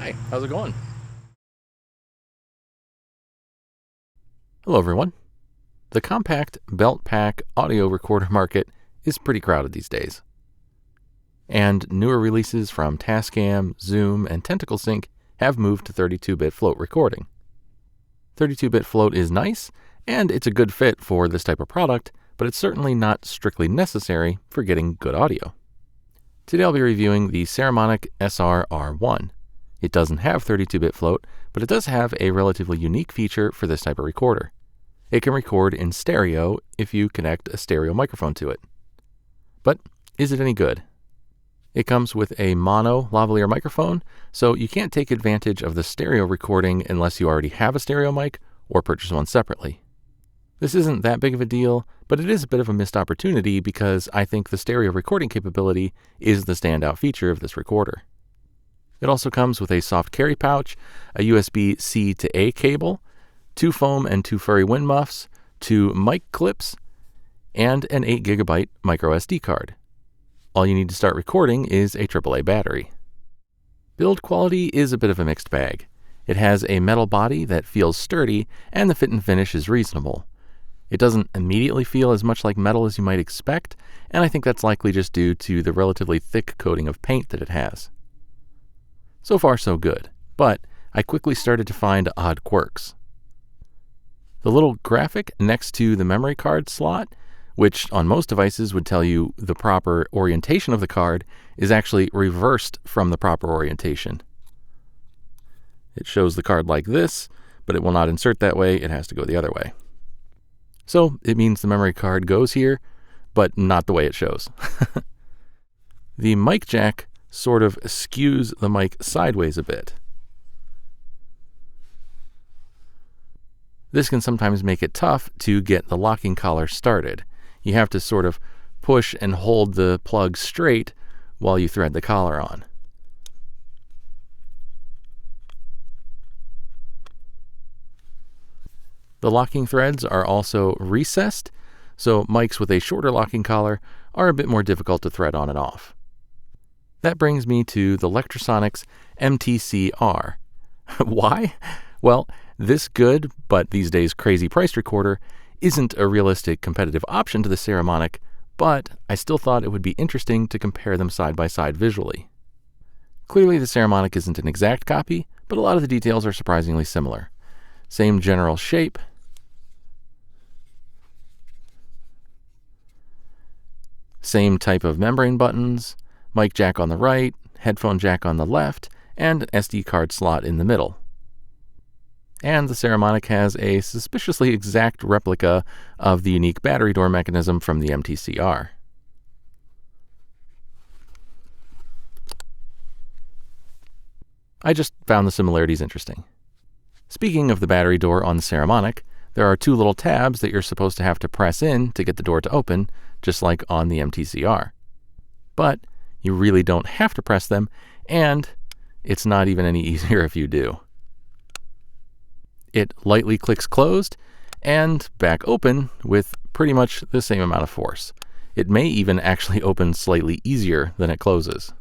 Hi, how's it going? Hello everyone. The compact belt pack audio recorder market is pretty crowded these days. And newer releases from Tascam, Zoom, and Tentacle Sync have moved to 32-bit float recording. 32-bit float is nice, and it's a good fit for this type of product, but it's certainly not strictly necessary for getting good audio. Today I'll be reviewing the Saramonic SR-R1. It doesn't have 32-bit float, but it does have a relatively unique feature for this type of recorder. It can record in stereo if you connect a stereo microphone to it. But is it any good? It comes with a mono lavalier microphone, so you can't take advantage of the stereo recording unless you already have a stereo mic or purchase one separately. This isn't that big of a deal, but it is a bit of a missed opportunity because I think the stereo recording capability is the standout feature of this recorder. It also comes with a soft carry pouch, a USB-C to A cable, 2 foam and 2 furry wind muffs, 2 mic clips, and an 8GB micro SD card. All you need to start recording is a AAA battery. Build quality is a bit of a mixed bag. It has a metal body that feels sturdy, and the fit and finish is reasonable. It doesn't immediately feel as much like metal as you might expect, and I think that's likely just due to the relatively thick coating of paint that it has. So far, so good, but I quickly started to find odd quirks. The little graphic next to the memory card slot, which on most devices would tell you the proper orientation of the card, is actually reversed from the proper orientation. It shows the card like this, but it will not insert that way, it has to go the other way. So it means the memory card goes here, but not the way it shows. The mic jack sort of skews the mic sideways a bit. This can sometimes make it tough to get the locking collar started. You have to sort of push and hold the plug straight while you thread the collar on. The locking threads are also recessed, so mics with a shorter locking collar are a bit more difficult to thread on and off. That brings me to the Lectrosonics MTC-R. Why? Well, this good, but these days crazy priced recorder isn't a realistic competitive option to the Saramonic, but I still thought it would be interesting to compare them side by side visually. Clearly the Saramonic isn't an exact copy, but a lot of the details are surprisingly similar. Same general shape, same type of membrane buttons, mic jack on the right, headphone jack on the left, and SD card slot in the middle. And the Saramonic has a suspiciously exact replica of the unique battery door mechanism from the MTC-R. I just found the similarities interesting. Speaking of the battery door on the Saramonic, there are 2 little tabs that you're supposed to have to press in to get the door to open, just like on the MTC-R. But you really don't have to press them, and it's not even any easier if you do. It lightly clicks closed and back open with pretty much the same amount of force. It may even actually open slightly easier than it closes.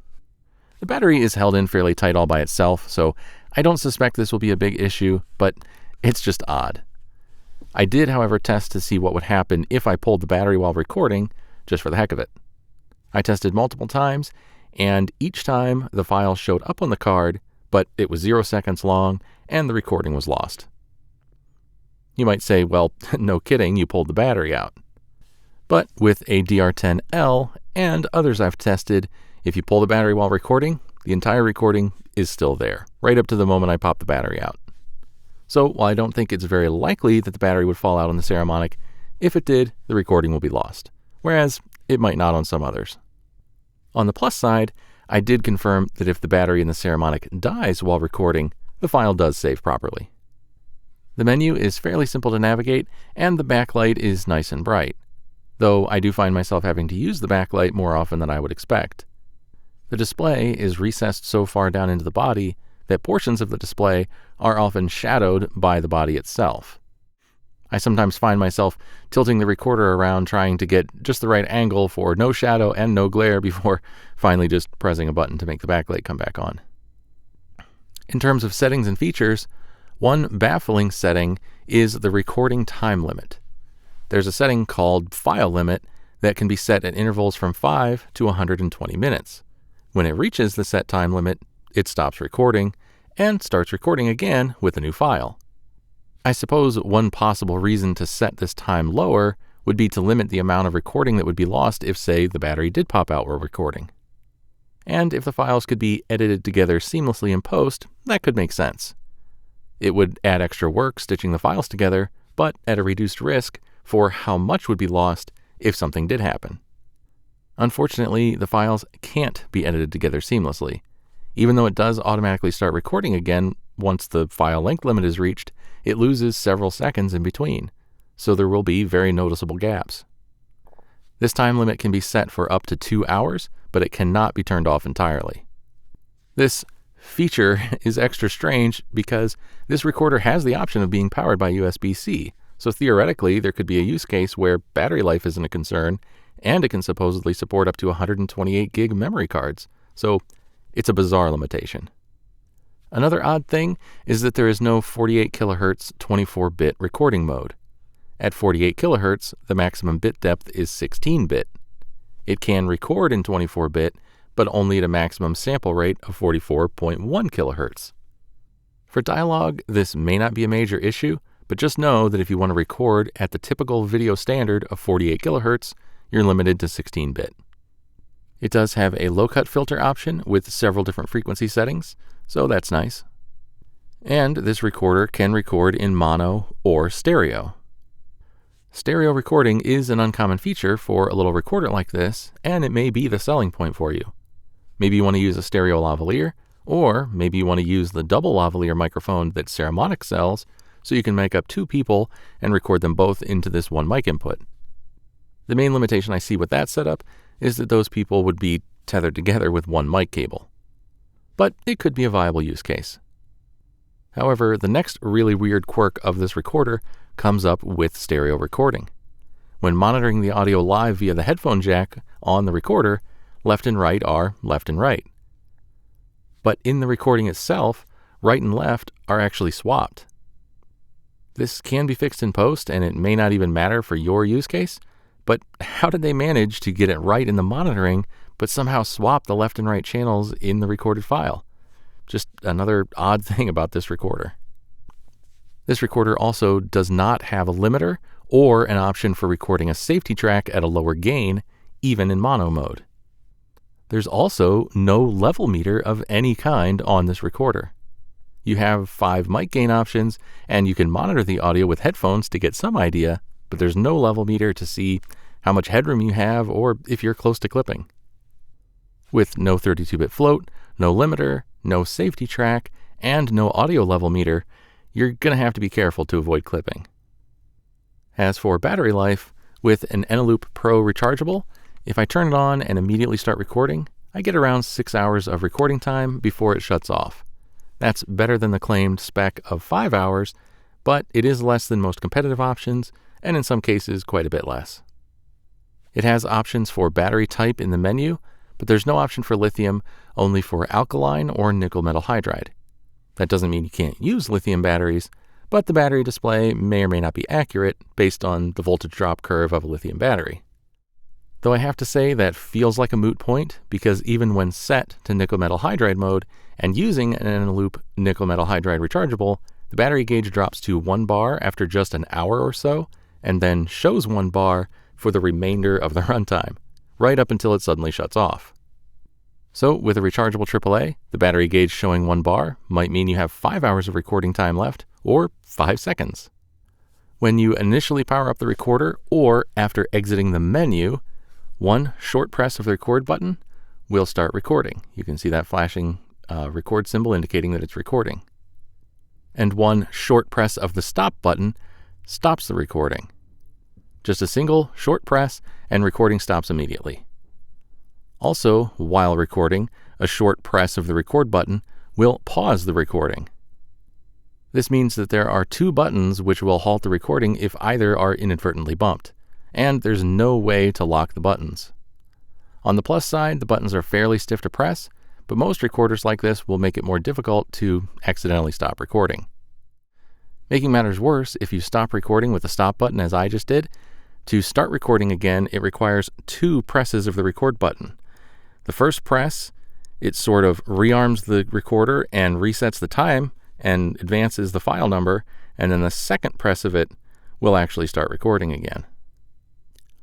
The battery is held in fairly tight all by itself, so I don't suspect this will be a big issue, but it's just odd. I did, however, test to see what would happen if I pulled the battery while recording, just for the heck of it. I tested multiple times, and each time the file showed up on the card, but it was 0 seconds long, and the recording was lost. You might say, well, no kidding, you pulled the battery out. But with a DR-10L and others I've tested, if you pull the battery while recording, the entire recording is still there, right up to the moment I pop the battery out. So while I don't think it's very likely that the battery would fall out on the Saramonic, if it did, the recording will be lost, whereas it might not on some others. On the plus side, I did confirm that if the battery in the Saramonic dies while recording, the file does save properly. The menu is fairly simple to navigate, and the backlight is nice and bright, though I do find myself having to use the backlight more often than I would expect. The display is recessed so far down into the body that portions of the display are often shadowed by the body itself. I sometimes find myself tilting the recorder around trying to get just the right angle for no shadow and no glare before finally just pressing a button to make the backlight come back on. In terms of settings and features, one baffling setting is the recording time limit. There's a setting called file limit that can be set at intervals from 5 to 120 minutes. When it reaches the set time limit, it stops recording and starts recording again with a new file. I suppose one possible reason to set this time lower would be to limit the amount of recording that would be lost if, say, the battery did pop out while recording. And if the files could be edited together seamlessly in post, that could make sense. It would add extra work stitching the files together, but at a reduced risk for how much would be lost if something did happen. Unfortunately, the files can't be edited together seamlessly. Even though it does automatically start recording again once the file length limit is reached, it loses several seconds in between, so there will be very noticeable gaps. This time limit can be set for up to 2 hours, but it cannot be turned off entirely. This feature is extra strange because this recorder has the option of being powered by USB-C, so theoretically there could be a use case where battery life isn't a concern, and it can supposedly support up to 128 gig memory cards, so it's a bizarre limitation. Another odd thing is that there is no 48 kHz 24-bit recording mode. At 48 kHz, the maximum bit depth is 16-bit. It can record in 24-bit, but only at a maximum sample rate of 44.1 kHz. For dialogue, this may not be a major issue, but just know that if you want to record at the typical video standard of 48 kHz, you're limited to 16-bit. It does have a low-cut filter option with several different frequency settings, so that's nice. And this recorder can record in mono or stereo. Stereo recording is an uncommon feature for a little recorder like this, and it may be the selling point for you. Maybe you want to use a stereo lavalier, or maybe you want to use the double lavalier microphone that Saramonic sells, so you can make up 2 people and record them both into this one mic input. The main limitation I see with that setup is that those people would be tethered together with one mic cable. But it could be a viable use case. However, the next really weird quirk of this recorder comes up with stereo recording. When monitoring the audio live via the headphone jack on the recorder, left and right are left and right. But in the recording itself, right and left are actually swapped. This can be fixed in post, and it may not even matter for your use case, but how did they manage to get it right in the monitoring, but somehow swap the left and right channels in the recorded file? Just another odd thing about this recorder. This recorder also does not have a limiter or an option for recording a safety track at a lower gain, even in mono mode. There's also no level meter of any kind on this recorder. You have 5 mic gain options, and you can monitor the audio with headphones to get some idea, but there's no level meter to see how much headroom you have or if you're close to clipping. With no 32-bit float, no limiter, no safety track, and no audio level meter, you're going to have to be careful to avoid clipping. As for battery life, with an Eneloop Pro rechargeable, if I turn it on and immediately start recording, I get around 6 hours of recording time before it shuts off. That's better than the claimed spec of 5 hours, but it is less than most competitive options, and in some cases quite a bit less. It has options for battery type in the menu, but there's no option for lithium, only for alkaline or nickel metal hydride. That doesn't mean you can't use lithium batteries, but the battery display may or may not be accurate based on the voltage drop curve of a lithium battery. Though I have to say that feels like a moot point, because even when set to nickel metal hydride mode and using an Eneloop nickel metal hydride rechargeable, the battery gauge drops to 1 bar after just an hour or so, and then shows 1 bar for the remainder of the runtime, right up until it suddenly shuts off. So with a rechargeable AAA, the battery gauge showing 1 bar might mean you have 5 hours of recording time left, or 5 seconds. When you initially power up the recorder, or after exiting the menu, one short press of the record button will start recording. You can see that flashing record symbol indicating that it's recording. And one short press of the stop button stops the recording. Just a single short press and recording stops immediately. Also, while recording, a short press of the record button will pause the recording. This means that there are 2 buttons which will halt the recording if either are inadvertently bumped, and there's no way to lock the buttons. On the plus side, the buttons are fairly stiff to press, but most recorders like this will make it more difficult to accidentally stop recording. Making matters worse, if you stop recording with the stop button as I just did, to start recording again, it requires 2 presses of the record button. The first press, it sort of rearms the recorder and resets the time and advances the file number, and then the second press of it will actually start recording again.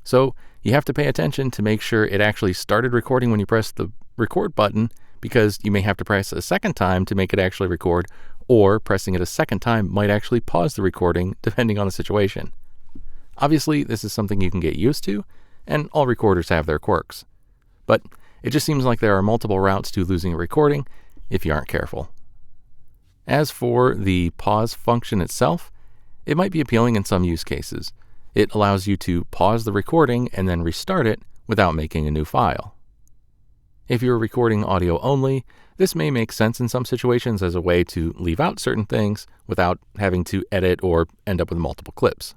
So you have to pay attention to make sure it actually started recording when you press the record button, because you may have to press a second time to make it actually record, or pressing it a second time might actually pause the recording depending on the situation. Obviously, this is something you can get used to, and all recorders have their quirks. But it just seems like there are multiple routes to losing a recording if you aren't careful. As for the pause function itself, it might be appealing in some use cases. It allows you to pause the recording and then restart it without making a new file. If you're recording audio only, this may make sense in some situations as a way to leave out certain things without having to edit or end up with multiple clips.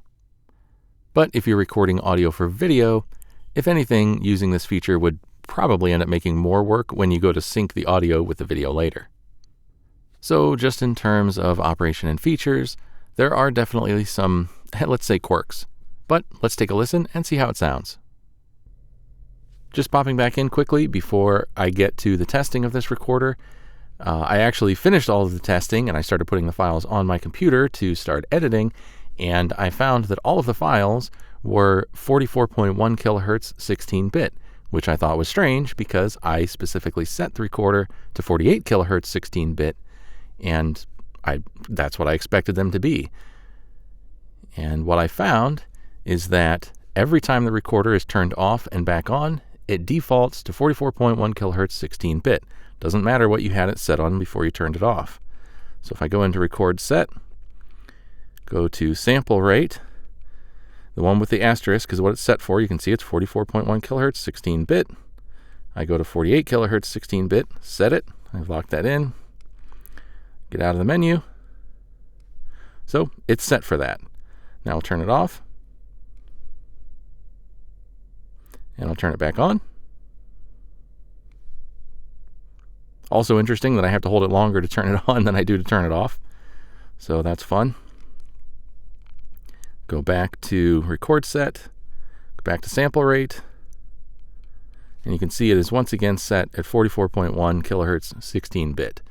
But if you're recording audio for video, if anything, using this feature would probably end up making more work when you go to sync the audio with the video later. So just in terms of operation and features, there are definitely some, let's say, quirks. But let's take a listen and see how it sounds. Just popping back in quickly before I get to the testing of this recorder, I actually finished all of the testing and I started putting the files on my computer to start editing, and I found that all of the files were 44.1 kilohertz 16-bit, which I thought was strange because I specifically set the recorder to 48 kilohertz 16-bit, and that's what I expected them to be. And what I found is that every time the recorder is turned off and back on, it defaults to 44.1 kilohertz 16-bit. Doesn't matter what you had it set on before you turned it off. So if I go into record set, go to sample rate, the one with the asterisk is what it's set for. You can see it's 44.1 kilohertz 16-bit. I go to 48 kilohertz 16-bit, set it, I've locked that in, get out of the menu. So it's set for that. Now I'll turn it off. And I'll turn it back on. Also interesting that I have to hold it longer to turn it on than I do to turn it off. So that's fun. Go back to record set, go back to sample rate, and you can see it is once again set at 44.1 kilohertz 16-bit.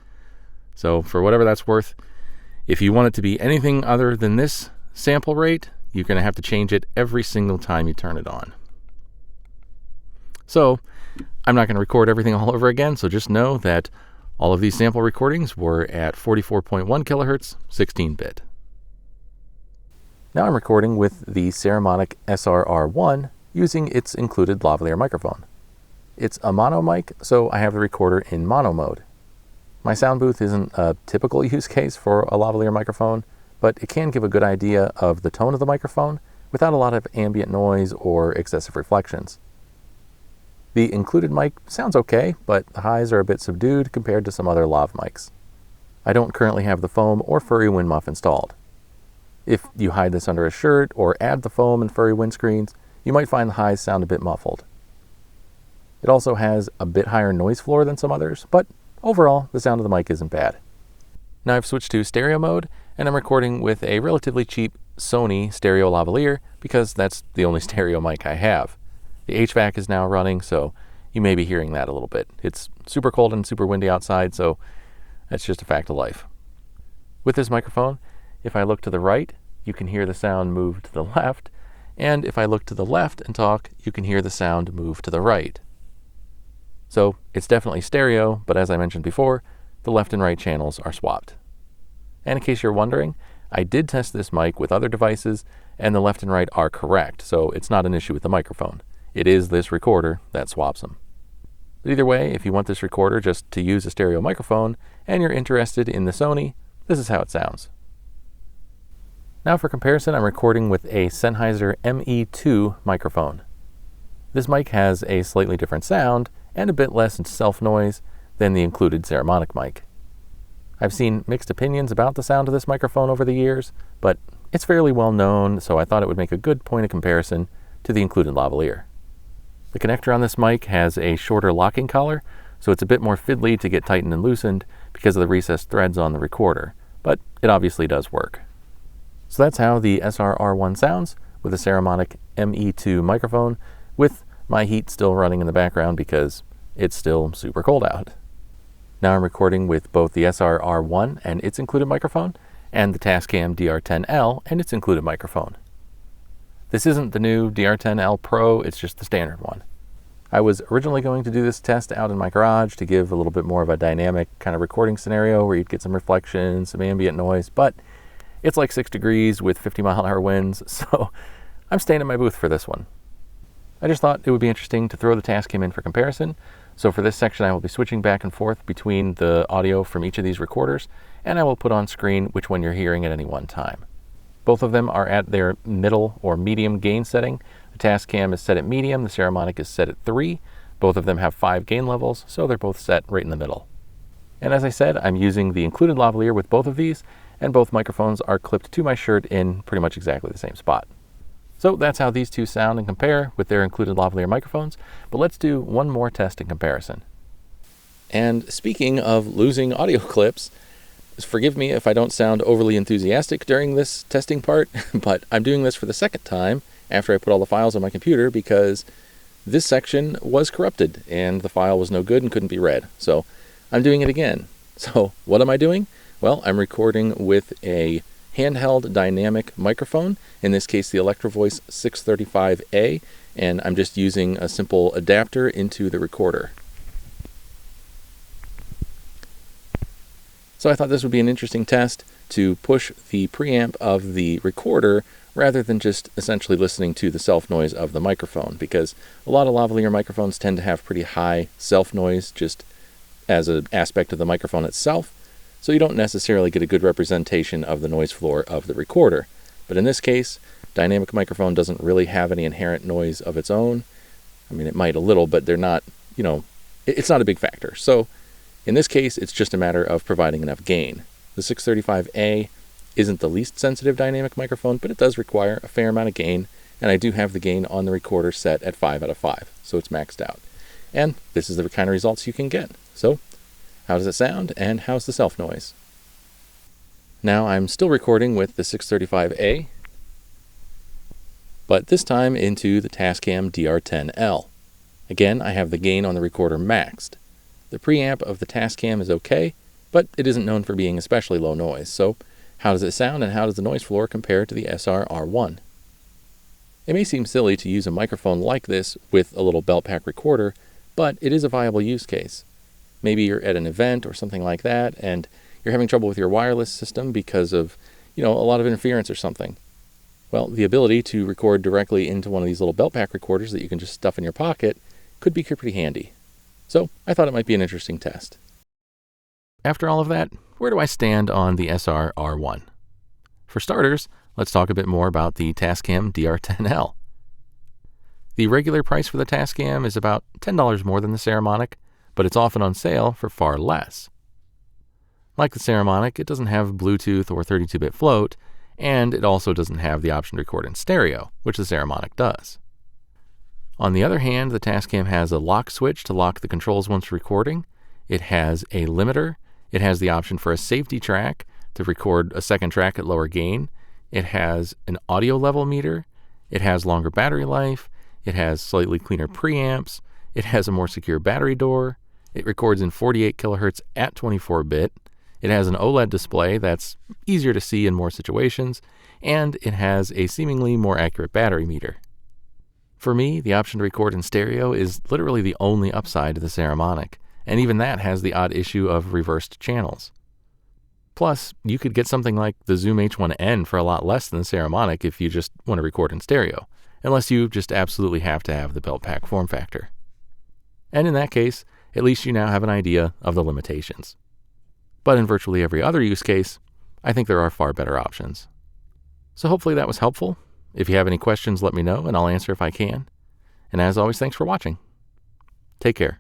So for whatever that's worth, if you want it to be anything other than this sample rate, you're going to have to change it every single time you turn it on. So I'm not going to record everything all over again, so just know that all of these sample recordings were at 44.1 kilohertz 16-bit. Now I'm recording with the Saramonic SR-R1 using its included lavalier microphone. It's a mono mic, so I have the recorder in mono mode. My sound booth isn't a typical use case for a lavalier microphone, but it can give a good idea of the tone of the microphone without a lot of ambient noise or excessive reflections. The included mic sounds okay, but the highs are a bit subdued compared to some other lav mics. I don't currently have the foam or furry wind muff installed. If you hide this under a shirt or add the foam and furry windscreens, you might find the highs sound a bit muffled. It also has a bit higher noise floor than some others, but overall, the sound of the mic isn't bad. Now I've switched to stereo mode, and I'm recording with a relatively cheap Sony stereo lavalier because that's the only stereo mic I have. The HVAC is now running, so you may be hearing that a little bit. It's super cold and super windy outside, so that's just a fact of life. With this microphone, if I look to the right, you can hear the sound move to the left, and if I look to the left and talk, you can hear the sound move to the right. So it's definitely stereo, but as I mentioned before, the left and right channels are swapped. And in case you're wondering, I did test this mic with other devices, and the left and right are correct, so it's not an issue with the microphone. It is this recorder that swaps them. But either way, if you want this recorder just to use a stereo microphone, and you're interested in the Sony, this is how it sounds. Now for comparison, I'm recording with a Sennheiser ME2 microphone. This mic has a slightly different sound and a bit less self-noise than the included Saramonic mic. I've seen mixed opinions about the sound of this microphone over the years, but it's fairly well known, so I thought it would make a good point of comparison to the included lavalier. The connector on this mic has a shorter locking collar, so it's a bit more fiddly to get tightened and loosened because of the recessed threads on the recorder, but it obviously does work. So that's how the SR-R1 sounds with a Saramonic ME2 microphone, with my heat still running in the background because it's still super cold out. Now I'm recording with both the SR-R1 and its included microphone, and the Tascam DR-10L and its included microphone. This isn't the new DR-10L Pro, it's just the standard one. I was originally going to do this test out in my garage to give a little bit more of a dynamic kind of recording scenario where you'd get some reflection, some ambient noise, but it's like 6 degrees with 50-mile-an-hour winds, so I'm staying in my booth for this one. I just thought it would be interesting to throw the Tascam in for comparison. So for this section, I will be switching back and forth between the audio from each of these recorders, and I will put on screen which one you're hearing at any one time. Both of them are at their middle or medium gain setting. The Tascam is set at medium, the Saramonic is set at 3. Both of them have 5 gain levels, so they're both set right in the middle. And as I said, I'm using the included lavalier with both of these, and both microphones are clipped to my shirt in pretty much exactly the same spot. So that's how these two sound and compare with their included lavalier microphones, but let's do one more test in comparison. And speaking of losing audio clips, forgive me if I don't sound overly enthusiastic during this testing part, but I'm doing this for the second time after I put all the files on my computer because this section was corrupted and the file was no good and couldn't be read. So I'm doing it again. So what am I doing? Well, I'm recording with a handheld dynamic microphone, in this case the Electrovoice 635A, and I'm just using a simple adapter into the recorder. So I thought this would be an interesting test to push the preamp of the recorder rather than just essentially listening to the self-noise of the microphone, because a lot of lavalier microphones tend to have pretty high self-noise just as an aspect of the microphone itself, so you don't necessarily get a good representation of the noise floor of the recorder. But in this case, dynamic microphone doesn't really have any inherent noise of its own. I mean, it might a little, but they're not, it's not a big factor. So in this case, it's just a matter of providing enough gain. The 635A isn't the least sensitive dynamic microphone, but it does require a fair amount of gain, and I do have the gain on the recorder set at 5 out of 5, so it's maxed out. And this is the kind of results you can get. So how does it sound, and how's the self-noise? Now I'm still recording with the 635A, but this time into the Tascam DR-10L. Again, I have the gain on the recorder maxed. The preamp of the Tascam is okay, but it isn't known for being especially low noise, so how does it sound and how does the noise floor compare to the SR-R1? It may seem silly to use a microphone like this with a little belt pack recorder, but it is a viable use case. Maybe you're at an event or something like that, and you're having trouble with your wireless system because of, a lot of interference or something. Well, the ability to record directly into one of these little belt pack recorders that you can just stuff in your pocket could be pretty handy. So I thought it might be an interesting test. After all of that, where do I stand on the SR-R1? For starters, let's talk a bit more about the Tascam DR-10L. The regular price for the Tascam is about $10 more than the Saramonic, but it's often on sale for far less. Like the Saramonic, it doesn't have Bluetooth or 32-bit float, and it also doesn't have the option to record in stereo, which the Saramonic does. On the other hand, the Tascam has a lock switch to lock the controls once recording. It has a limiter. It has the option for a safety track to record a second track at lower gain. It has an audio level meter. It has longer battery life. It has slightly cleaner preamps. It has a more secure battery door. It records in 48 kilohertz at 24-bit. It has an OLED display that's easier to see in more situations. And it has a seemingly more accurate battery meter. For me, the option to record in stereo is literally the only upside to the Saramonic, and even that has the odd issue of reversed channels. Plus, you could get something like the Zoom H1N for a lot less than the Saramonic if you just want to record in stereo, unless you just absolutely have to have the belt pack form factor. And in that case, at least you now have an idea of the limitations. But in virtually every other use case, I think there are far better options. So hopefully that was helpful. If you have any questions, let me know, and I'll answer if I can. And as always, thanks for watching. Take care.